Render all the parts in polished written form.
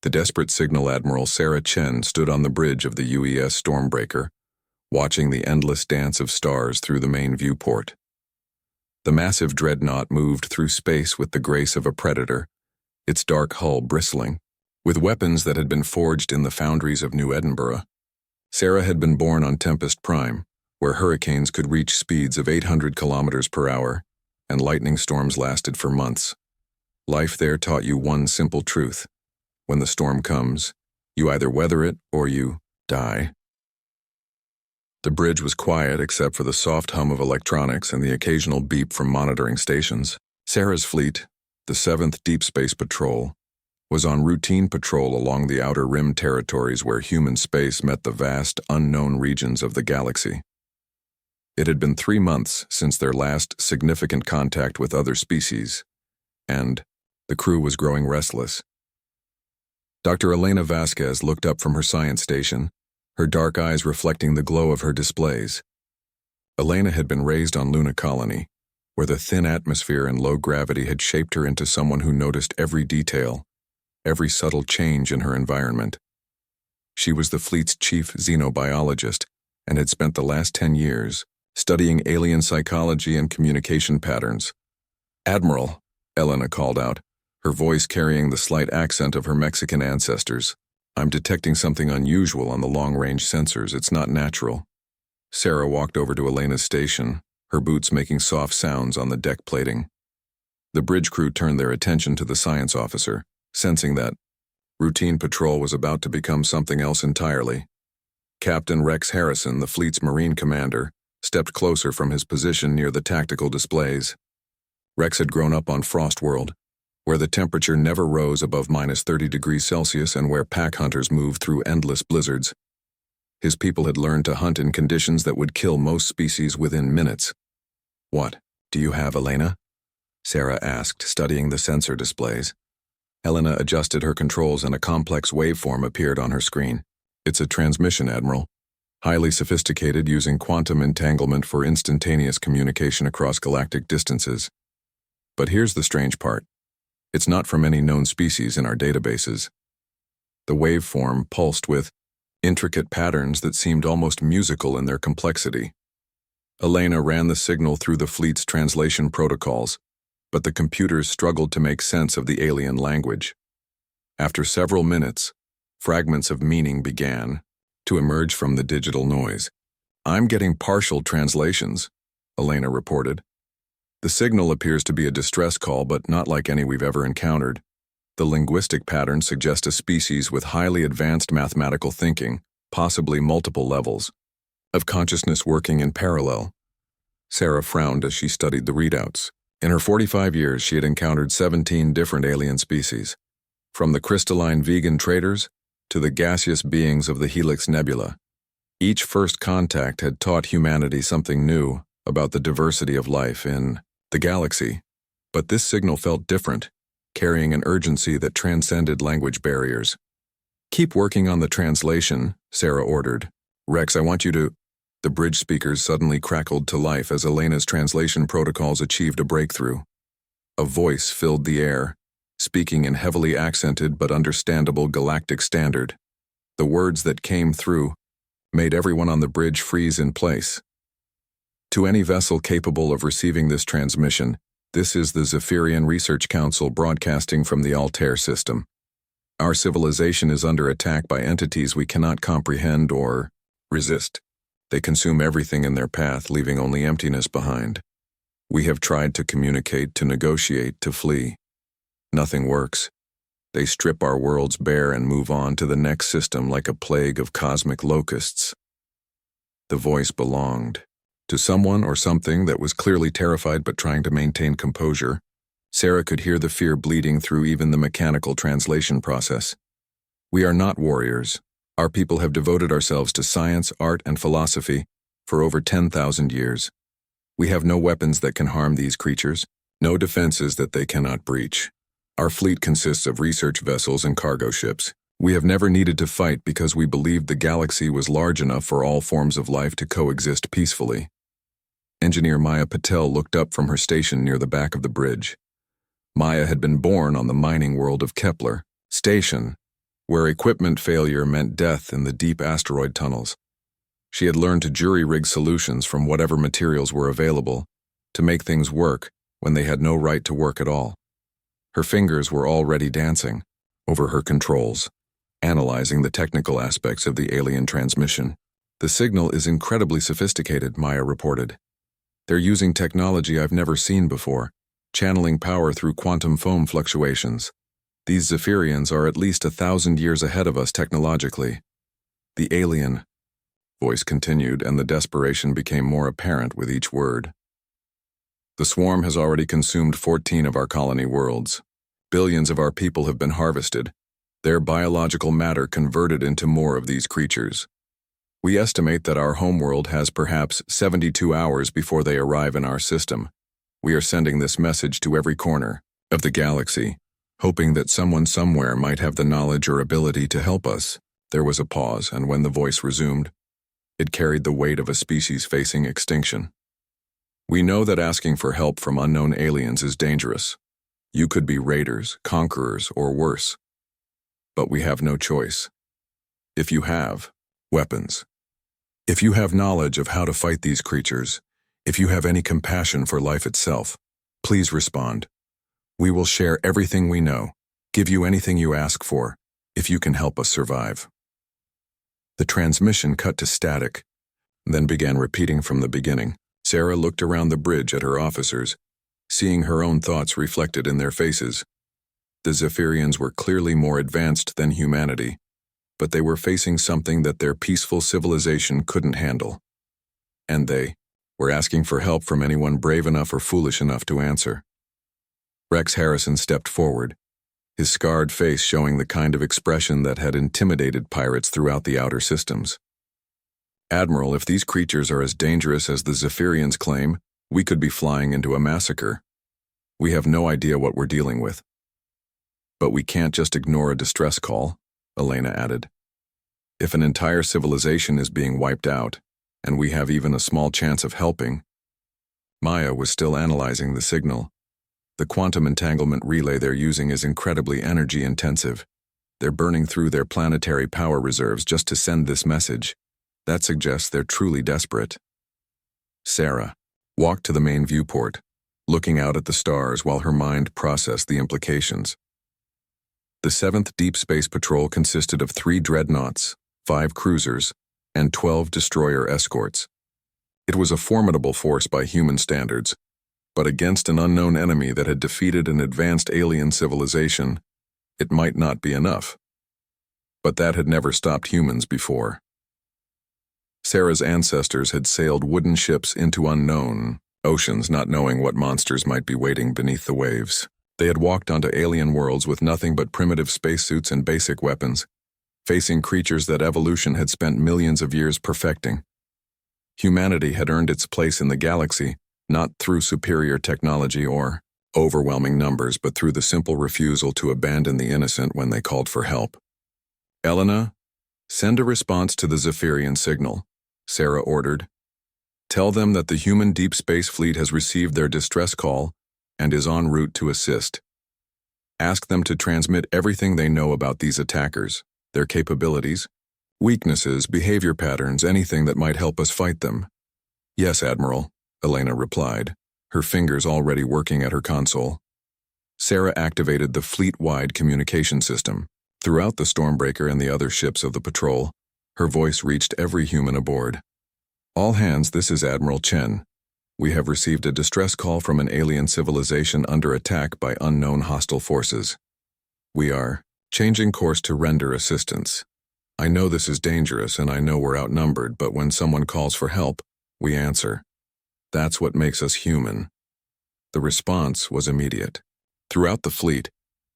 The desperate signal Admiral Sarah Chen stood on the bridge of the UES Stormbreaker, watching the endless dance of stars through the main viewport. The massive dreadnought moved through space with the grace of a predator, its dark hull bristling, with weapons that had been forged in the foundries of New Edinburgh. Sarah had been born on Tempest Prime, where hurricanes could reach speeds of 800 kilometers per hour, and lightning storms lasted for months. Life there taught you one simple truth. When the storm comes, you either weather it or you die. The bridge was quiet except for the soft hum of electronics and the occasional beep from monitoring stations. Sarah's fleet, the 7th Deep Space Patrol, was on routine patrol along the outer rim territories where human space met the vast, unknown regions of the galaxy. It had been 3 months since their last significant contact with other species, and the crew was growing restless. Dr. Elena Vasquez looked up from her science station, her dark eyes reflecting the glow of her displays. Elena had been raised on Luna Colony, where the thin atmosphere and low gravity had shaped her into someone who noticed every detail, every subtle change in her environment. She was the fleet's chief xenobiologist and had spent the last 10 years studying alien psychology and communication patterns. "Admiral," Elena called out, her voice carrying the slight accent of her Mexican ancestors. "I'm detecting something unusual on the long-range sensors. It's not natural." Sarah walked over to Elena's station, her boots making soft sounds on the deck plating. The bridge crew turned their attention to the science officer, sensing that routine patrol was about to become something else entirely. Captain Rex Harrison, the fleet's Marine commander, stepped closer from his position near the tactical displays. Rex had grown up on Frostworld, where the temperature never rose above -30 degrees Celsius and where pack hunters moved through endless blizzards. His people had learned to hunt in conditions that would kill most species within minutes. "What do you have, Elena?" Sarah asked, studying the sensor displays. Elena adjusted her controls and a complex waveform appeared on her screen. "It's a transmission, Admiral. Highly sophisticated, using quantum entanglement for instantaneous communication across galactic distances. But here's the strange part. It's not from any known species in our databases." The waveform pulsed with intricate patterns that seemed almost musical in their complexity. Elena ran the signal through the fleet's translation protocols, but the computers struggled to make sense of the alien language. After several minutes, fragments of meaning began to emerge from the digital noise. "I'm getting partial translations," Elena reported. "The signal appears to be a distress call, but not like any we've ever encountered. The linguistic patterns suggest a species with highly advanced mathematical thinking, possibly multiple levels of consciousness working in parallel." Sarah frowned as she studied the readouts. In her 45 years, she had encountered 17 different alien species, from the crystalline vegan traders to the gaseous beings of the Helix Nebula. Each first contact had taught humanity something new about the diversity of life in the galaxy, but this signal felt different, carrying an urgency that transcended language barriers. "Keep working on the translation," Sarah ordered. "Rex, I want you to—" The bridge speakers suddenly crackled to life as Elena's translation protocols achieved a breakthrough. A voice filled the air, speaking in heavily accented but understandable Galactic standard. The words that came through made everyone on the bridge freeze in place. "To any vessel capable of receiving this transmission, this is the Zephyrian Research Council broadcasting from the Altair system. Our civilization is under attack by entities we cannot comprehend or resist. They consume everything in their path, leaving only emptiness behind. We have tried to communicate, to negotiate, to flee. Nothing works. They strip our worlds bare and move on to the next system like a plague of cosmic locusts." The voice belonged to someone or something that was clearly terrified but trying to maintain composure. Sarah could hear the fear bleeding through even the mechanical translation process. "We are not warriors. Our people have devoted ourselves to science, art, and philosophy for over 10,000 years. We have no weapons that can harm these creatures, no defenses that they cannot breach. Our fleet consists of research vessels and cargo ships. We have never needed to fight because we believed the galaxy was large enough for all forms of life to coexist peacefully." Engineer Maya Patel looked up from her station near the back of the bridge. Maya had been born on the mining world of Kepler. Station, where equipment failure meant death in the deep asteroid tunnels. She had learned to jury-rig solutions from whatever materials were available to make things work when they had no right to work at all. Her fingers were already dancing over her controls, analyzing the technical aspects of the alien transmission. "The signal is incredibly sophisticated," Maya reported. "They're using technology I've never seen before, channeling power through quantum foam fluctuations. These Zephyrians are at least 1,000 years ahead of us technologically." "The alien," voice continued, and the desperation became more apparent with each word. "The swarm has already consumed 14 of our colony worlds. Billions of our people have been harvested, their biological matter converted into more of these creatures. We estimate that our homeworld has perhaps 72 hours before they arrive in our system. We are sending this message to every corner of the galaxy, hoping that someone somewhere might have the knowledge or ability to help us." There was a pause, and when the voice resumed, it carried the weight of a species facing extinction. "We know that asking for help from unknown aliens is dangerous. You could be raiders, conquerors, or worse. But we have no choice. If you have weapons, if you have knowledge of how to fight these creatures, if you have any compassion for life itself, please respond. We will share everything we know, give you anything you ask for, if you can help us survive." The transmission cut to static, then began repeating from the beginning. Sarah looked around the bridge at her officers, seeing her own thoughts reflected in their faces. The Zephyrians were clearly more advanced than humanity, but they were facing something that their peaceful civilization couldn't handle. And they were asking for help from anyone brave enough or foolish enough to answer. Rex Harrison stepped forward, his scarred face showing the kind of expression that had intimidated pirates throughout the outer systems. "Admiral, if these creatures are as dangerous as the Zephyrians claim, we could be flying into a massacre. We have no idea what we're dealing with." "But we can't just ignore a distress call," Elena added. "If an entire civilization is being wiped out, and we have even a small chance of helping." Maya was still analyzing the signal. "The quantum entanglement relay they're using is incredibly energy-intensive. They're burning through their planetary power reserves just to send this message. That suggests they're truly desperate." Sarah walked to the main viewport, looking out at the stars while her mind processed the implications. The 7th Deep Space Patrol consisted of 3 dreadnoughts, 5 cruisers, and 12 destroyer escorts. It was a formidable force by human standards, but against an unknown enemy that had defeated an advanced alien civilization, it might not be enough. But that had never stopped humans before. Sarah's ancestors had sailed wooden ships into unknown oceans, not knowing what monsters might be waiting beneath the waves. They had walked onto alien worlds with nothing but primitive spacesuits and basic weapons, facing creatures that evolution had spent millions of years perfecting. Humanity had earned its place in the galaxy, not through superior technology or overwhelming numbers, but through the simple refusal to abandon the innocent when they called for help. "Elena, send a response to the Zephyrian signal," Sarah ordered. "Tell them that the human deep space fleet has received their distress call and is en route to assist. Ask them to transmit everything they know about these attackers, their capabilities, weaknesses, behavior patterns, anything that might help us fight them." "Yes, Admiral," Elena replied, her fingers already working at her console. Sarah activated the fleet-wide communication system. Throughout the Stormbreaker and the other ships of the patrol, her voice reached every human aboard. "All hands, this is Admiral Chen. We have received a distress call from an alien civilization under attack by unknown hostile forces. We are changing course to render assistance. I know this is dangerous and I know we're outnumbered, but when someone calls for help, we answer. That's what makes us human." The response was immediate. Throughout the fleet,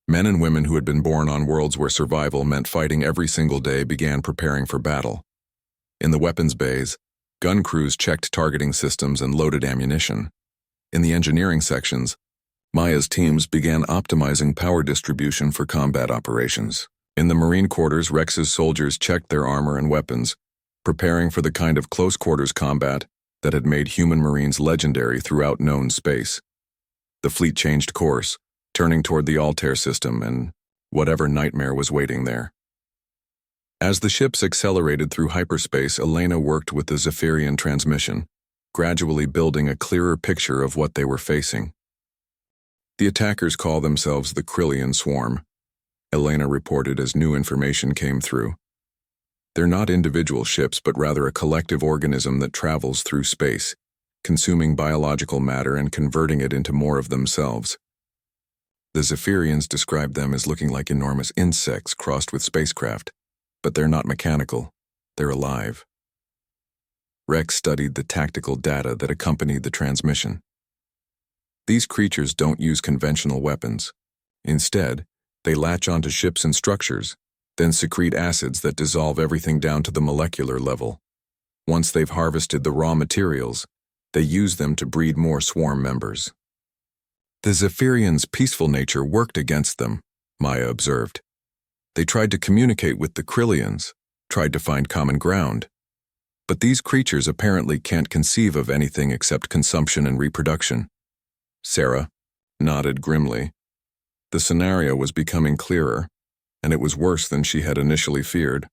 men and women who had been born on worlds where survival meant fighting every single day began preparing for battle. In the weapons bays, gun crews checked targeting systems and loaded ammunition. In the engineering sections, Maya's teams began optimizing power distribution for combat operations. In the Marine quarters, Rex's soldiers checked their armor and weapons, preparing for the kind of close-quarters combat that had made human Marines legendary throughout known space. The fleet changed course, turning toward the Altair system and whatever nightmare was waiting there. As the ships accelerated through hyperspace, Elena worked with the Zephyrian transmission, gradually building a clearer picture of what they were facing. The attackers call themselves the Krillian Swarm, Elena reported as new information came through. They're not individual ships, but rather a collective organism that travels through space, consuming biological matter and converting it into more of themselves. The Zephyrians described them as looking like enormous insects crossed with spacecraft, but they're not mechanical, they're alive. Rex studied the tactical data that accompanied the transmission. These creatures don't use conventional weapons. Instead, they latch onto ships and structures, then secrete acids that dissolve everything down to the molecular level. Once they've harvested the raw materials, they use them to breed more swarm members. The Zephyrians' peaceful nature worked against them, Maya observed. They tried to communicate with the Krillians, tried to find common ground. But these creatures apparently can't conceive of anything except consumption and reproduction. Sarah nodded grimly. The scenario was becoming clearer, and it was worse than she had initially feared.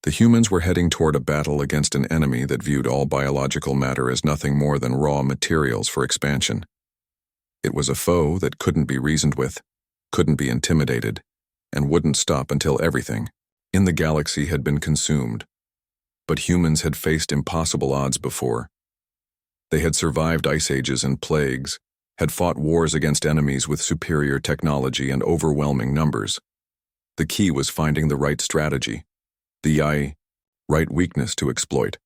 The humans were heading toward a battle against an enemy that viewed all biological matter as nothing more than raw materials for expansion. It was a foe that couldn't be reasoned with, couldn't be intimidated, and wouldn't stop until everything in the galaxy had been consumed. But humans had faced impossible odds before. They had survived ice ages and plagues, had fought wars against enemies with superior technology and overwhelming numbers. The key was finding the right strategy, the right weakness to exploit.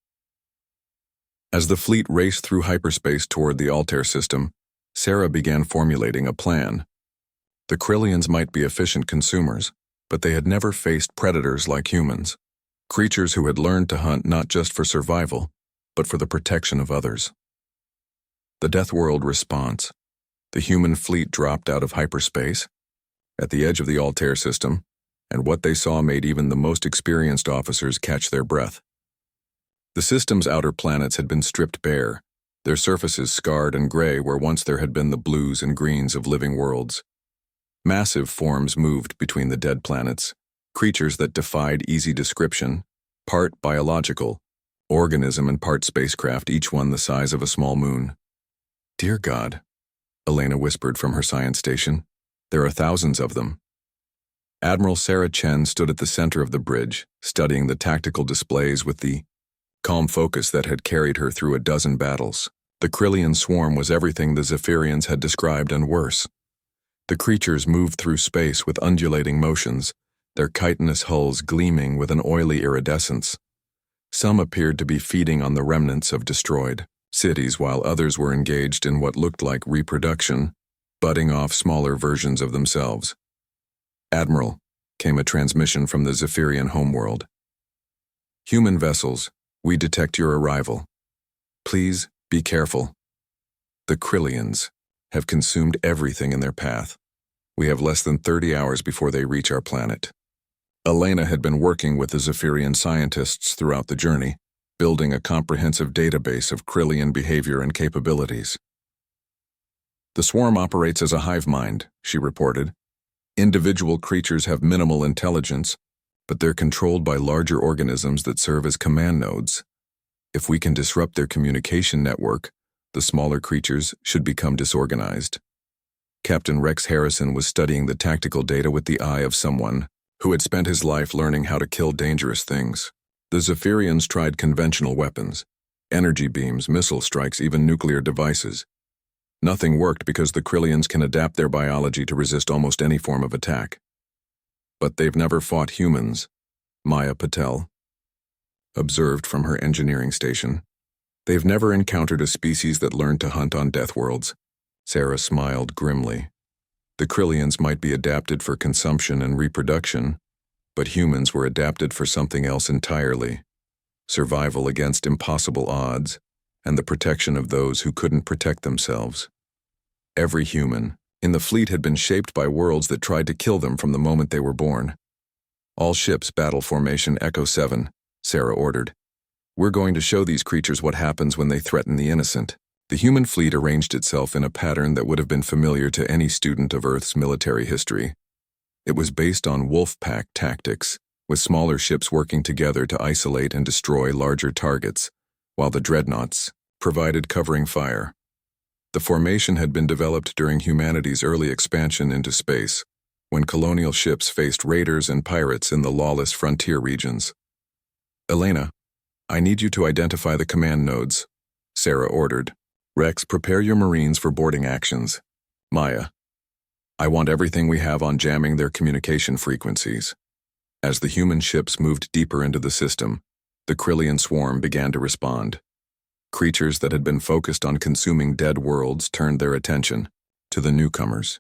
As the fleet raced through hyperspace toward the Altair system, Sarah began formulating a plan. The Krillians might be efficient consumers, but they had never faced predators like humans, creatures who had learned to hunt not just for survival, but for the protection of others. The Deathworld response. The human fleet dropped out of hyperspace, at the edge of the Altair system, and what they saw made even the most experienced officers catch their breath. The system's outer planets had been stripped bare, their surfaces scarred and gray where once there had been the blues and greens of living worlds. Massive forms moved between the dead planets, creatures that defied easy description, part biological, organism and part spacecraft, each one the size of a small moon. "Dear God," Elena whispered from her science station, "there are thousands of them." Admiral Sarah Chen stood at the center of the bridge, studying the tactical displays with the calm focus that had carried her through a dozen battles. The Krillian swarm was everything the Zephyrians had described and worse. The creatures moved through space with undulating motions, their chitinous hulls gleaming with an oily iridescence. Some appeared to be feeding on the remnants of destroyed cities, while others were engaged in what looked like reproduction, budding off smaller versions of themselves. "Admiral," came a transmission from the Zephyrian homeworld. "Human vessels, we detect your arrival. Please be careful. The Krillians have consumed everything in their path. We have less than 30 hours before they reach our planet." Elena had been working with the Zephyrian scientists throughout the journey, building a comprehensive database of Krillian behavior and capabilities. "The swarm operates as a hive mind," she reported. "Individual creatures have minimal intelligence, but they're controlled by larger organisms that serve as command nodes. If we can disrupt their communication network, the smaller creatures should become disorganized." Captain Rex Harrison was studying the tactical data with the eye of someone who had spent his life learning how to kill dangerous things. The Zephyrians tried conventional weapons, energy beams, missile strikes, even nuclear devices. Nothing worked because the Krillians can adapt their biology to resist almost any form of attack. "But they've never fought humans," Maya Patel observed from her engineering station. "They've never encountered a species that learned to hunt on Deathworlds." Sarah smiled grimly. "The Krillians might be adapted for consumption and reproduction, but humans were adapted for something else entirely: survival against impossible odds and the protection of those who couldn't protect themselves. Every human in the fleet had been shaped by worlds that tried to kill them from the moment they were born. "All ships battle formation Echo 7, Sarah ordered. "We're going to show these creatures what happens when they threaten the innocent." The human fleet arranged itself in a pattern that would have been familiar to any student of Earth's military history. It was based on wolf pack tactics, with smaller ships working together to isolate and destroy larger targets, while the dreadnoughts provided covering fire. The formation had been developed during humanity's early expansion into space, when colonial ships faced raiders and pirates in the lawless frontier regions. "Elena, I need you to identify the command nodes," Sarah ordered. "Rex, prepare your Marines for boarding actions. Maya, I want everything we have on jamming their communication frequencies." As the human ships moved deeper into the system, the Krillian swarm began to respond. Creatures that had been focused on consuming dead worlds turned their attention to the newcomers.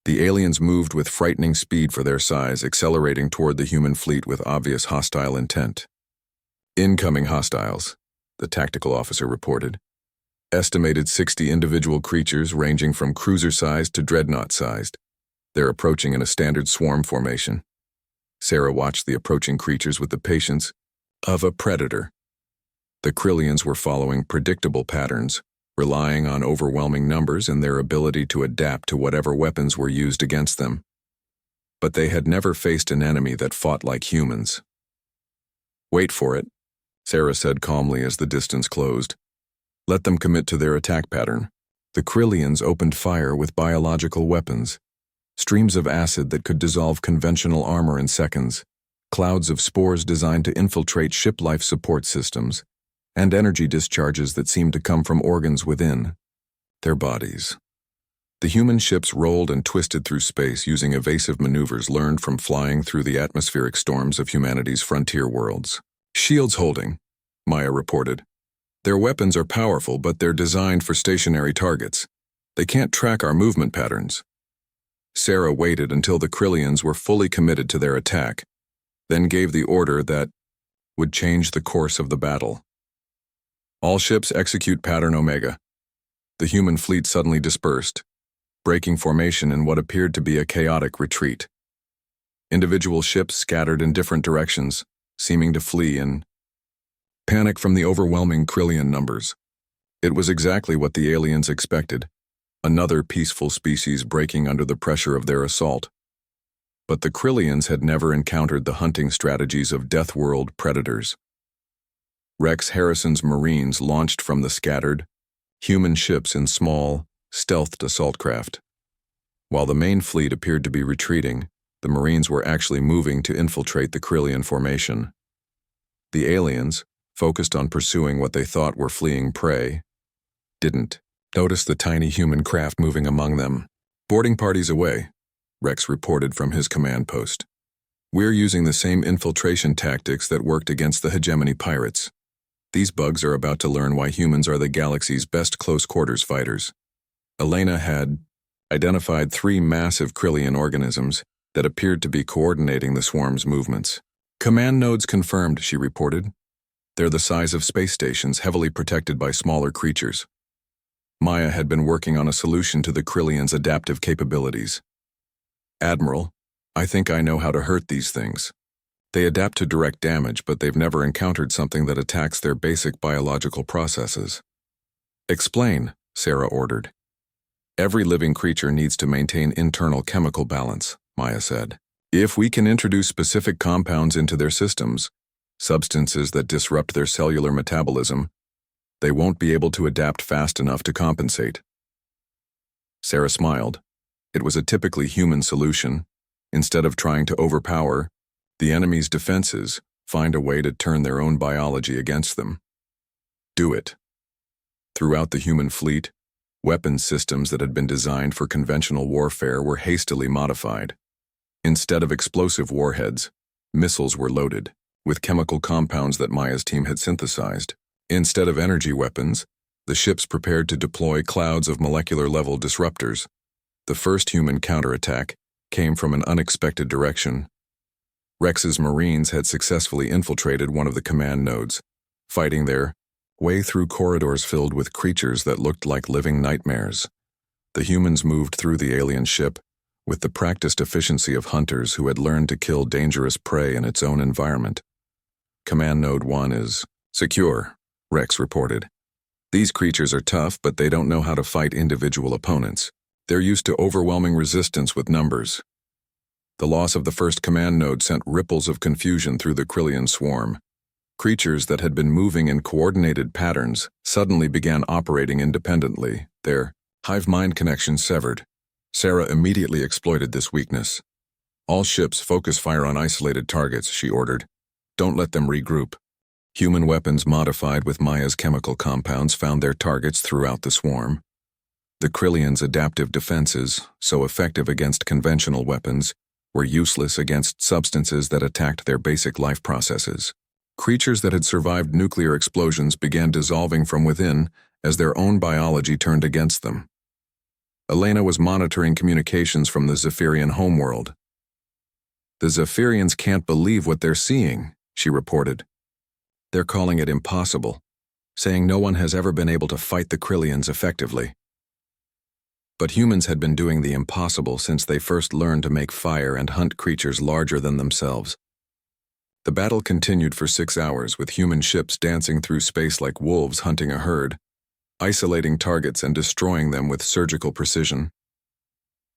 The aliens moved with frightening speed for their size, accelerating toward the human fleet with obvious hostile intent. "Incoming hostiles," the tactical officer reported. "Estimated 60 individual creatures ranging from cruiser-sized to dreadnought-sized. They're approaching in a standard swarm formation." Sarah watched the approaching creatures with the patience of a predator. The Krillians were following predictable patterns, relying on overwhelming numbers and their ability to adapt to whatever weapons were used against them. But they had never faced an enemy that fought like humans. "Wait for it," Sarah said calmly as the distance closed. "Let them commit to their attack pattern." The Krillians opened fire with biological weapons, streams of acid that could dissolve conventional armor in seconds, clouds of spores designed to infiltrate ship life support systems, and energy discharges that seemed to come from organs within their bodies. The human ships rolled and twisted through space using evasive maneuvers learned from flying through the atmospheric storms of humanity's frontier worlds. "Shields holding," Maya reported. "Their weapons are powerful, but they're designed for stationary targets. They can't track our movement patterns." Sarah waited until the Krillians were fully committed to their attack, then gave the order that would change the course of the battle. "All ships execute pattern Omega." The human fleet suddenly dispersed, breaking formation in what appeared to be a chaotic retreat. Individual ships scattered in different directions, seeming to flee in panic from the overwhelming Krillian numbers. It was exactly what the aliens expected, another peaceful species breaking under the pressure of their assault. But the Krillians had never encountered the hunting strategies of Deathworld predators. Rex Harrison's Marines launched from the scattered, human ships in small, stealthed assault craft. While the main fleet appeared to be retreating, the Marines were actually moving to infiltrate the Krillian formation. The aliens, focused on pursuing what they thought were fleeing prey, didn't notice the tiny human craft moving among them. "Boarding parties away," Rex reported from his command post. "We're using the same infiltration tactics that worked against the hegemony pirates. These bugs are about to learn why humans are the galaxy's best close-quarters fighters." Elena had identified 3 massive Krillian organisms that appeared to be coordinating the swarm's movements. "Command nodes confirmed," she reported. "They're the size of space stations, heavily protected by smaller creatures." Maya had been working on a solution to the Krillians' adaptive capabilities. "Admiral, I think I know how to hurt these things. They adapt to direct damage, but they've never encountered something that attacks their basic biological processes." "Explain," Sarah ordered. "Every living creature needs to maintain internal chemical balance," Maya said. "If we can introduce specific compounds into their systems, substances that disrupt their cellular metabolism, they won't be able to adapt fast enough to compensate." Sarah smiled. It was a typically human solution. Instead of trying to overpower the enemy's defenses, find a way to turn their own biology against them. Do it. Throughout the human fleet, weapons systems that had been designed for conventional warfare were hastily modified. Instead of explosive warheads, missiles were loaded with chemical compounds that Maya's team had synthesized. Instead of energy weapons, the ships prepared to deploy clouds of molecular-level disruptors. The first human counterattack came from an unexpected direction. Rex's Marines had successfully infiltrated one of the command nodes, fighting their way through corridors filled with creatures that looked like living nightmares. The humans moved through the alien ship with the practiced efficiency of hunters who had learned to kill dangerous prey in its own environment. "Command Node 1 is secure," Rex reported. "These creatures are tough, but they don't know how to fight individual opponents. They're used to overwhelming resistance with numbers." The loss of the first command node sent ripples of confusion through the Krillian swarm. Creatures that had been moving in coordinated patterns suddenly began operating independently, their hive mind connection severed. Sarah immediately exploited this weakness. All ships focus fire on isolated targets, she ordered. Don't let them regroup. Human weapons modified with Maya's chemical compounds found their targets throughout the swarm. The Krillians' adaptive defenses, so effective against conventional weapons, were useless against substances that attacked their basic life processes. Creatures that had survived nuclear explosions began dissolving from within as their own biology turned against them. Elena was monitoring communications from the Zephyrian homeworld. The Zephyrians can't believe what they're seeing, she reported. They're calling it impossible, saying no one has ever been able to fight the Krillians effectively. But humans had been doing the impossible since they first learned to make fire and hunt creatures larger than themselves. The battle continued for 6 hours, with human ships dancing through space like wolves hunting a herd, isolating targets and destroying them with surgical precision.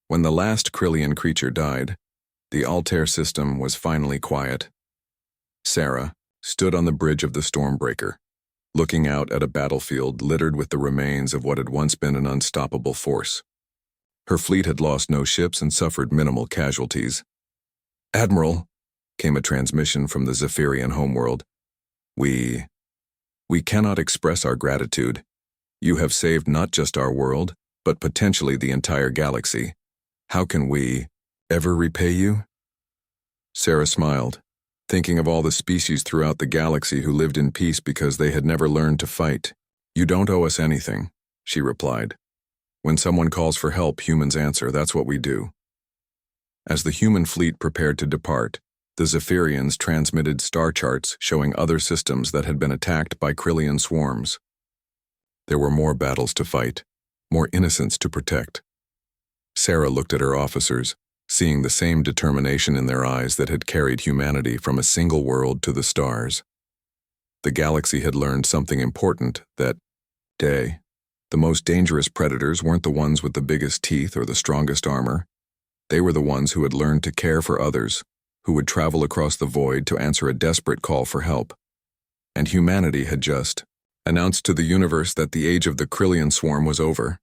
When the last Krillian creature died, the Altair system was finally quiet. Sarah stood on the bridge of the Stormbreaker, looking out at a battlefield littered with the remains of what had once been an unstoppable force. Her fleet had lost no ships and suffered minimal casualties. "Admiral," came a transmission from the Zephyrian homeworld. We cannot express our gratitude. You have saved not just our world, but potentially the entire galaxy. How can we ever repay you?" Sarah smiled, thinking of all the species throughout the galaxy who lived in peace because they had never learned to fight. "You don't owe us anything," she replied. "When someone calls for help, humans answer. That's what we do." As the human fleet prepared to depart, the Zephyrians transmitted star charts showing other systems that had been attacked by Krillian swarms. There were more battles to fight, more innocents to protect. Sarah looked at her officers, seeing the same determination in their eyes that had carried humanity from a single world to the stars. The galaxy had learned something important that day. The most dangerous predators weren't the ones with the biggest teeth or the strongest armor. They were the ones who had learned to care for others, who would travel across the void to answer a desperate call for help. And humanity had just announced to the universe that the age of the Krillian swarm was over.